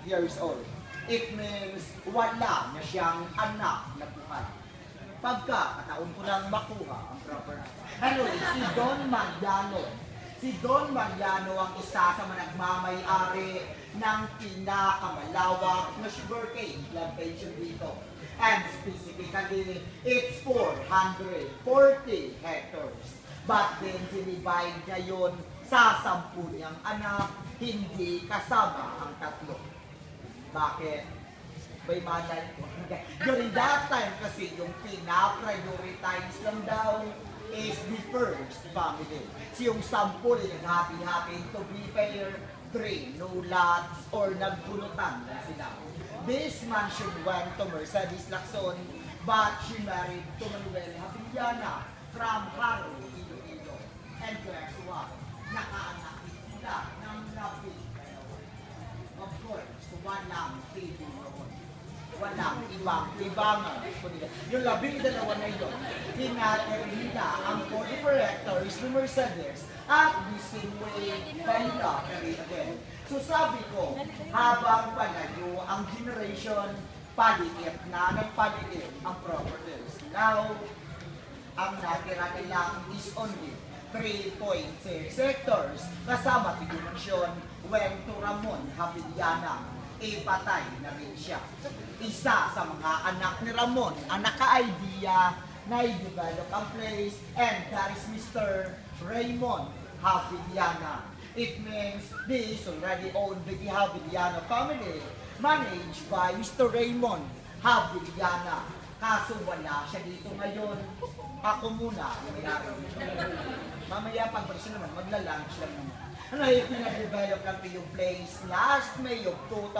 years old. It means wala na siyang anak na buhay. Pagkakataon ko nang makuha ang proper. Anyway, si Don Mariano. Si Don Mariano ang isa sa mga nagmamay-ari ng pinakamalawak na sugarcane plantation dito. And specifically, it's 440 hectares. But then, dinivide niya yun sa 10 niyang anak, hindi kasama ang 3. Bakit? May manay ko. During that time kasi, yung pina-prioritize lang daw is the first family. So yung 10 nag-happy-happy to be fair, 3, no lots, or nagpulutan lang sila. This mansion went to Mercedes Lacson, but she married to Manuel Habiliana from Haro, Iloilo. And guess what? Nakaanak sila ng labing dalawa. Of course, walang baby noon. Walang ibang-ibangan. Yung labing dalawa na yun, tinatari nila ang 44 hectares ni Mercedes at the same way kanila again. So sabi ko, habang palayo ang generation, paligid na nagpaligid ang properties. Now, ang natira nila is only 3.6 hectares kasama tigunasyon when to Ramon Habiliana, patay na rin siya. Isa sa mga anak ni Ramon ang naka-idea na i-develop ang place, and that is Mr. Raymond Habiliana. It means this already owned by the Habiliana family, managed by Mr. Raymond Habiliana. Kaso wala siya dito ngayon. Ako muna, mamaya pag-version naman, magla-lunch lang naman. Ano yung pinadevelop lang yung place last May of 2000.